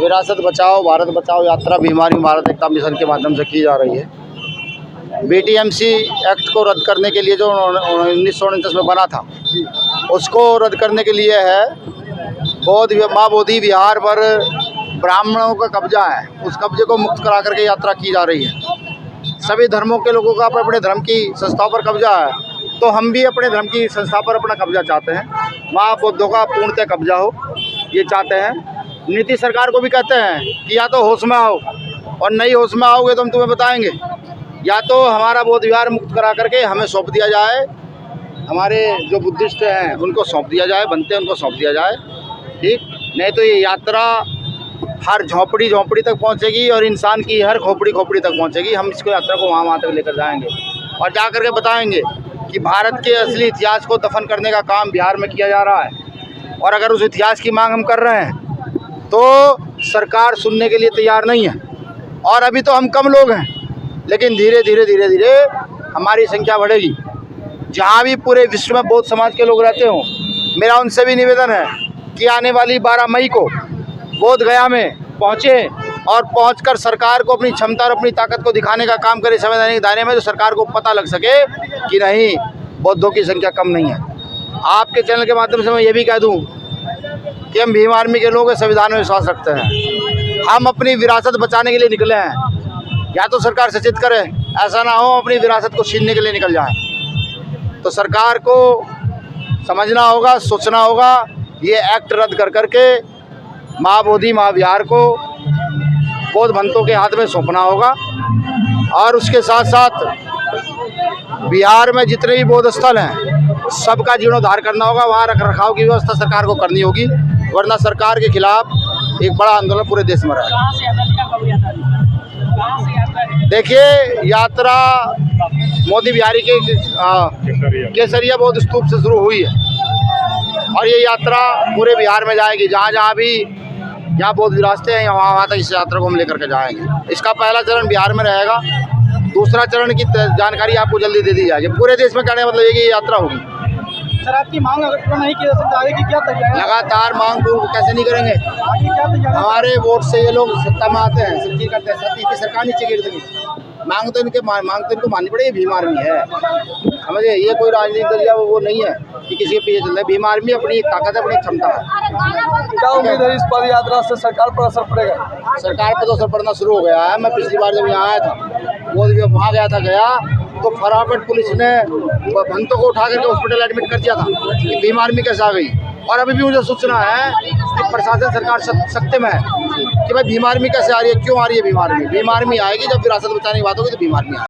विरासत बचाओ भारत बचाओ यात्रा भीम आर्मी भारत एकता मिशन के माध्यम से की जा रही है। बीटीएमसी एक्ट को रद्द करने के लिए जो 1949 में बना था उसको रद्द करने के लिए है। माँ बोधि विहार पर ब्राह्मणों का कब्जा है, उस कब्जे को मुक्त करा करके यात्रा की जा रही है। सभी धर्मों के लोगों का अपने धर्म की संस्थाओं पर कब्जा है, तो हम भी अपने धर्म की संस्था पर अपना कब्जा चाहते हैं। माँ बौद्धों का पूर्णतः कब्जा हो ये चाहते हैं। नीतीश सरकार को भी कहते हैं कि या तो होश में आओ, और नहीं होश में आओगे तो हम तुम्हें बताएंगे। या तो हमारा बौद्ध विहार मुक्त करा करके हमें सौंप दिया जाए, हमारे जो बुद्धिस्ट हैं उनको सौंप दिया जाए, बनते हैं उनको सौंप दिया जाए, ठीक। नहीं तो ये यात्रा हर झोंपड़ी तक पहुंचेगी और इंसान की हर खोपड़ी तक पहुंचेगी। हम इसको यात्रा को वहाँ तक लेकर जाएंगे और जा करके बताएंगे कि भारत के असली इतिहास को दफन करने का काम बिहार में किया जा रहा है। और अगर उस इतिहास की मांग हम कर रहे हैं तो सरकार सुनने के लिए तैयार नहीं है। और अभी तो हम कम लोग हैं, लेकिन धीरे धीरे हमारी संख्या बढ़ेगी। जहाँ भी पूरे विश्व में बौद्ध समाज के लोग रहते हों, मेरा उनसे भी निवेदन है कि आने वाली 12 मई को बोध गया में पहुँचे और पहुंचकर सरकार को अपनी क्षमता और अपनी ताकत को दिखाने का काम करे संवैधानिक दायरे में, जो सरकार को पता लग सके कि नहीं, बौद्धों की संख्या कम नहीं है। आपके चैनल के माध्यम से मैं ये भी कह दूं कि हम भीम आर्मी के लोग संविधान में विश्वास रखते हैं। हम अपनी विरासत बचाने के लिए निकले हैं। या तो सरकार सचेत करे, ऐसा ना हो अपनी विरासत को छीनने के लिए निकल जाए। तो सरकार को समझना होगा, सोचना होगा, ये एक्ट रद्द कर करके माँ बोधि महाविहार को बौद्ध भंतों के हाथ में सौंपना होगा। और उसके साथ साथ बिहार में जितने भी बौद्ध स्थल हैं सबका जीर्णोद्धार करना होगा। वहाँ रख रखाव की व्यवस्था सरकार को करनी होगी, वरना सरकार के खिलाफ एक बड़ा आंदोलन पूरे देश में रहेगा। देखिए, यात्रा मोदी बिहारी के केसरिया बौद्ध स्तूप से शुरू हुई है और ये यात्रा पूरे बिहार में जाएगी। जहाँ भी यहाँ बौद्ध विरासतें हैं वहाँ तक इस यात्रा को हम लेकर के जाएंगे। इसका पहला चरण बिहार में रहेगा, दूसरा चरण की जानकारी आपको जल्दी दे दी जाएगी। पूरे देश में कहने का मतलब ये कि ये यात्रा होगी। सर, आपकी मांग अगर पूरा नहीं की जा सकता, आगे की क्या तैयारी? लगातार मांग पूर्ण कैसे नहीं करेंगे? आगे क्या तैयारी? हमारे वोट से ये लोग सत्ता में आते हैं, सब चीज करते हैं, सत्ता की सरकार नीचे गिर देगी। मांग तो इनको माननी पड़ेगी। भीम आर्मी है, समझे, ये कोई राजनीतिक दल या वो नहीं है कि किसी के पीछे चल रहा है। भीम आर्मी अपनी ताकत है, अपनी क्षमता है। क्या उम्मीद है इस पद यात्रा से सरकार पर असर पड़ेगा? सरकार पर तो असर पड़ना शुरू हो गया है। मैं पिछली बार जब यहाँ आया था, वो वहाँ गया तो फटाफट पुलिस ने भंतों को उठा करके हॉस्पिटल एडमिट कर दिया था कि भीम आर्मी कैसे आ गई। और अभी भी मुझे सूचना है कि प्रशासन सरकार सख्ते में है कि भाई भीम आर्मी कैसे आ रही है, क्यों आ रही है भीम आर्मी। भीम आर्मी आएगी जब विरासत बचाने की बात होगी तो भीम आर्मी आएगी।